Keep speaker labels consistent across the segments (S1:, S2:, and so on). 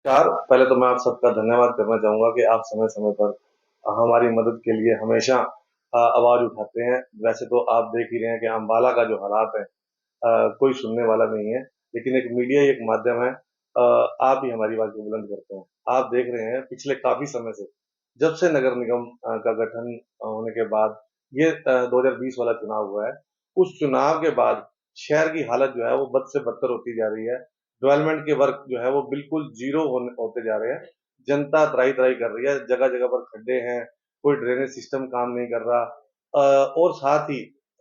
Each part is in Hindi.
S1: पहले तो मैं आप सबका धन्यवाद करना चाहूँगा कि आप समय-समय पर हमारी मदद के लिए हमेशा आवाज़ उठाते हैं। वैसे तो आप देख ही रहे हैं कि अम्बाला का जो हालात है, कोई सुनने वाला नहीं है, लेकिन एक मीडिया ही एक माध्यम है। आप ही हमारी आवाज़ को बुलंद करते हैं। आप देख रहे हैं पिछले काफ़ी समय से, जब से नगर निगम का गठन होने के बाद ये 2020 वाला चुनाव हुआ है, उस चुनाव के बाद शहर की हालत जो है वो बद से बदतर होती जा रही है। डेवलपमेंट के वर्क जो है वो बिल्कुल ज़ीरो होते जा रहे हैं। जनता त्राही-त्राही कर रही है, जगह-जगह पर खड्डे हैं, कोई ड्रेनेज सिस्टम काम नहीं कर रहा। और साथ ही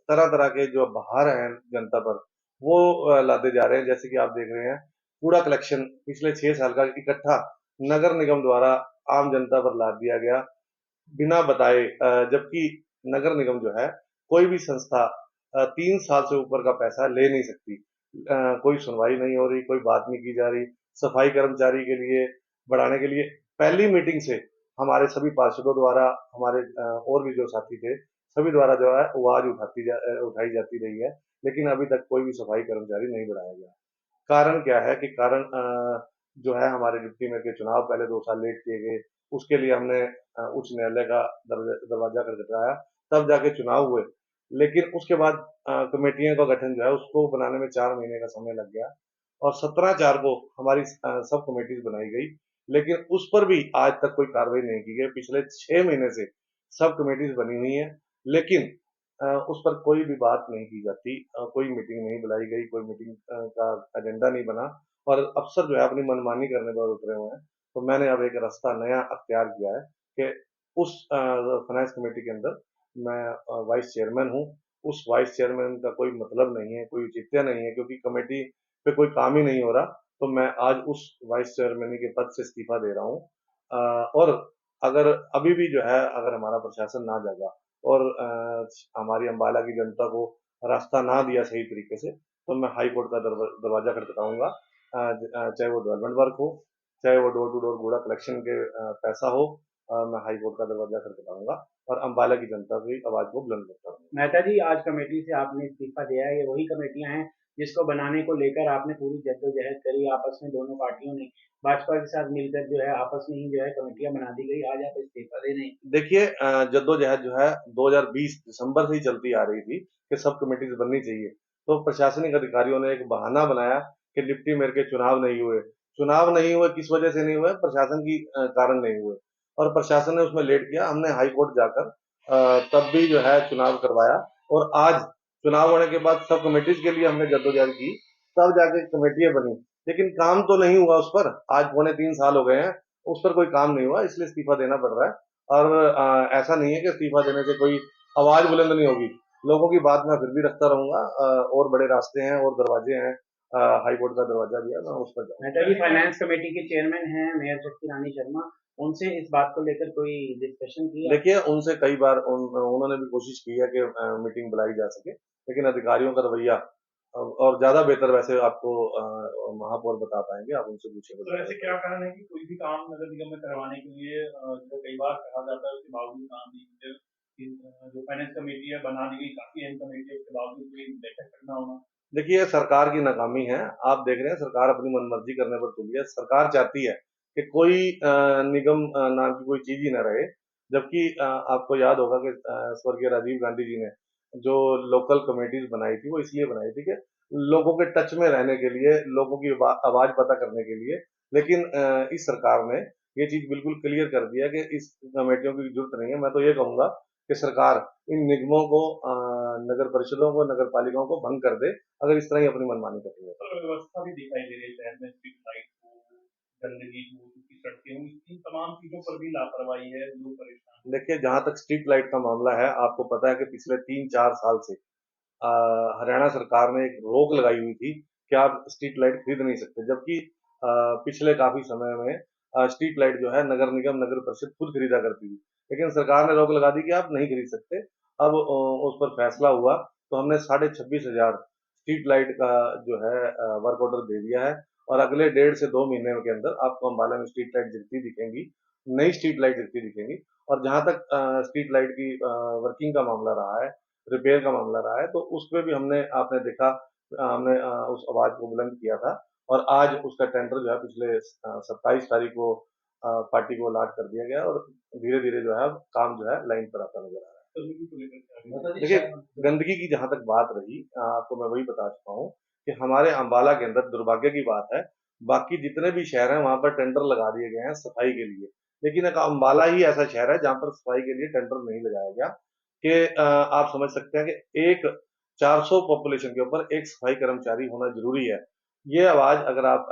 S1: तरह-तरह के जो बाहर हैं जनता पर, वो लादे जा रहे हैं। जैसे कि आप देख रहे हैं, कूड़ा कलेक्शन पिछले 6 साल का इकट्ठा नगर निगम द्वारा आम जनता पर लाद दिया गया, बिना बताए। जबकि नगर निगम जो है, कोई भी संस्था 3 साल से ऊपर का पैसा ले नहीं सकती। कोई सुनवाई नहीं हो रही, कोई बात नहीं की जा रही। सफाई कर्मचारी के लिए बढ़ाने के लिए पहली मीटिंग से हमारे सभी पार्षदों द्वारा, हमारे और भी जो साथी थे, सभी द्वारा जो है आवाज़ उठाई जाती रही है, लेकिन अभी तक कोई भी सफाई कर्मचारी नहीं बढ़ाया गया। कारण क्या है कि कारण जो है हमारे डिप्टी मेयर के चुनाव पहले 2 साल लेट किए गए, उसके लिए हमने उच्च न्यायालय का दरवाजा खटखटाया, तब जाके चुनाव हुए। लेकिन उसके बाद कमेटियों का गठन जो है उसको बनाने में 4 महीने का समय लग गया और 17/4 को हमारी सब कमेटीज़ बनाई गई, लेकिन उस पर भी आज तक कोई कार्रवाई नहीं की गई। पिछले 6 महीने से सब कमेटीज़ बनी हुई हैं, लेकिन उस पर कोई भी बात नहीं की जाती। कोई मीटिंग नहीं बुलाई गई, कोई मीटिंग का एजेंडा नहीं बना और अफ़सर जो है अपनी मनमानी करने पर उतरे हुए हैं। तो मैंने अब एक रास्ता नया अख्तियार किया है कि उस फाइनेंस कमेटी के अंदर मैं वाइस चेयरमैन हूँ। उस वाइस चेयरमैन का कोई मतलब नहीं है, कोई औचित्य नहीं है, क्योंकि कमेटी पे कोई काम ही नहीं हो रहा, तो मैं आज उस वाइस चेयरमैन के पद से इस्तीफ़ा दे रहा हूँ। और अगर अभी भी जो है अगर हमारा प्रशासन ना जागा और हमारी अम्बाला की जनता को रास्ता ना दिया सही तरीके से, तो मैं हाई कोर्ट का दरवाजा खटखटाऊंगा। चाहे वो डेवलपमेंट वर्क हो, चाहे वो डोर टू डोर कूड़ा कलेक्शन के पैसा हो। मैं हाई कोर्ट का दरवाजा खटखटाऊंगा और अम्बाला की जनता की आवाज को बुलंद करता रहूंगा।
S2: मेहता जी, आज कमेटी से आपने इस्तीफा दिया है। ये वही कमेटियां हैं जिसको बनाने को लेकर आपने पूरी जद्दोजहद करी आपस में, दोनों पार्टियों ने भाजपा के साथ मिलकर जो है आपस में ही जो है कमेटियां बना दी गई। आज आप इस्तीफा दे रहे हैं।
S1: देखिए, जद्दोजहद जो है 2020 दिसंबर से ही चलती आ रही थी कि सब कमेटीज बननी चाहिए। तो प्रशासनिक अधिकारियों ने एक बहाना बनाया कि डिप्टी मेयर के चुनाव नहीं हुए। चुनाव नहीं हुए, किस वजह से नहीं हुए? प्रशासन की कारण नहीं हुए और प्रशासन ने उसमें लेट किया। हमने हाई कोर्ट जाकर तब भी जो है चुनाव करवाया और आज चुनाव होने के बाद सब कमेटीज के लिए हमने जद्दोजहद की, तब जाके कमेटियां बनी। लेकिन काम तो नहीं हुआ उस पर। आज पौने 3 साल हो गए हैं, उस पर कोई काम नहीं हुआ, इसलिए इस्तीफा देना पड़ रहा है। और ऐसा नहीं है कि इस्तीफा देने से कोई आवाज बुलंद नहीं होगी। लोगों की बात मैं फिर भी रखता रहूंगा। और बड़े रास्ते हैं और दरवाजे हैं। हाई कोर्ट का दरवाजा भी है, मैं उस पर
S2: मेहता
S1: जाऊंगा।
S2: जी, फाइनेंस कमेटी के चेयरमैन हैं मेयर शक्ति रानी शर्मा। उनसे इस बात को लेकर कोई डिस्कशन की आप?
S1: देखिए, उनसे कई बार उन्होंने भी कोशिश की है कि मीटिंग बुलाई जा सके, लेकिन अधिकारियों का रवैया और ज्यादा बेहतर वैसे आपको महापौर बता पाएंगे। आप उनसे पूछे।
S2: तो ऐसे क्या कारण है कि कोई भी काम नगर निगम में करवाने के लिए जो कई बार कहा जाता है उसके बावजूद काम नहीं होते? जो फाइनेंस कमेटी है बना दी गई, काफी अहम कमेटी है, उसके बावजूद कोई बैठक करना होना?
S1: देखिए, सरकार की नाकामी है। आप देख रहे हैं सरकार अपनी मनमर्जी करने पर तुली है। सरकार चाहती है कि कोई निगम नाम की कोई चीज ही न रहे। जबकि आपको याद होगा कि स्वर्गीय राजीव गांधी जी ने जो लोकल कमेटीज बनाई थी वो इसलिए बनाई थी कि लोगों के टच में रहने के लिए, लोगों की आवाज पता करने के लिए। लेकिन इस सरकार ने ये चीज बिल्कुल क्लियर कर दिया कि इस कमेटियों की जरूरत नहीं है। मैं तो ये कहूंगा कि सरकार इन निगमों को, नगर परिषदों को, नगर पालिकाओं को भंग कर दे, अगर इस तरह ही अपनी मनमानी करेंगे तो।
S2: और व्यवस्था भी दिखाई दे रही है शहर में, स्ट्रीट लाइट हो, गंदगी हो, टूटी सड़कें हो, इन तमाम चीजों पर भी लापरवाही है, लोग परेशान हैं।
S1: देखिए, जहां तक स्ट्रीट लाइट का मामला है, आपको पता है कि पिछले 3-4 साल से अ, हरियाणा सरकार ने एक रोक लगाई हुई थी कि आप स्ट्रीट लाइट खरीद नहीं सकते। जबकि पिछले काफी समय में स्ट्रीट लाइट जो है नगर निगम, नगर परिषद खुद खरीदा करती थी, लेकिन सरकार ने रोक लगा दी कि आप नहीं खरीद सकते। अब उस पर फैसला हुआ, तो हमने 26,500 स्ट्रीट लाइट का जो है वर्क ऑर्डर दे दिया है और अगले 1.5 से 2 महीने के अंदर आपको अम्बाला में स्ट्रीट लाइट जलती दिखेंगी, नई स्ट्रीट लाइट जलती दिखेंगी। और जहां तक स्ट्रीट लाइट की वर्किंग का मामला रहा है, रिपेयर का मामला रहा है, तो उसपे भी हमने, आपने देखा, हमने उस आवाज को बुलंद किया था और आज उसका टेंडर जो है पिछले 27 तारीख को पार्टी को अलॉट कर दिया गया और धीरे धीरे जो है अब काम जो है लाइन पर आता नजर आ रहा है। देखिए, गंदगी की जहां तक बात रही, आपको मैं वही बता चुका हूँ कि हमारे अंबाला के अंदर दुर्भाग्य की बात है, बाकी जितने भी शहर हैं वहां पर टेंडर लगा दिए गए हैं सफाई के लिए, लेकिन एक अंबाला ही ऐसा शहर है जहां पर सफाई के लिए टेंडर नहीं लगाया गया। कि आप समझ सकते हैं कि एक 400 पॉपुलेशन के ऊपर एक सफाई कर्मचारी होना जरूरी है। ये आवाज अगर आप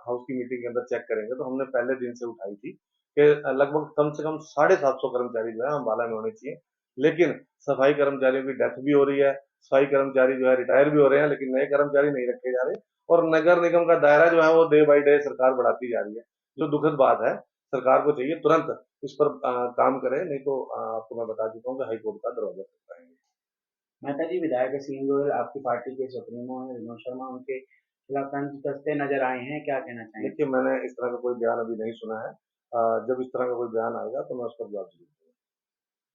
S1: हाउस की मीटिंग के अंदर चेक करेंगे तो हमने पहले दिन से उठाई थी कि लगभग कम से कम 750 कर्मचारी जो है अंबाला में होने चाहिए, लेकिन सफाई कर्मचारियों की डेथ भी हो रही है, सफाई कर्मचारी जो है रिटायर भी हो रहे हैं, लेकिन नए कर्मचारी नहीं रखे जा रहे, और नगर निगम का दायरा जो है वो डे बाई डे सरकार बढ़ाती जा रही है, जो दुखद बात है। सरकार को चाहिए तुरंत इस पर काम करे, नहीं तो आपको मैं बता चुका हूँ कि हाईकोर्ट का दरवाजा खटखटाएंगे।
S2: मेहता जी, विधायक सिंह गोयल आपकी पार्टी के सुप्रीमो हैं, विनोद शर्मा उनके खिलाफ तंज कसते नजर आए हैं, क्या कहना चाहेंगे?
S1: देखिए, मैंने इस तरह का कोई बयान अभी नहीं सुना है। जब इस तरह का कोई बयान आएगा तो मैं उस पर जवाब दूंगा।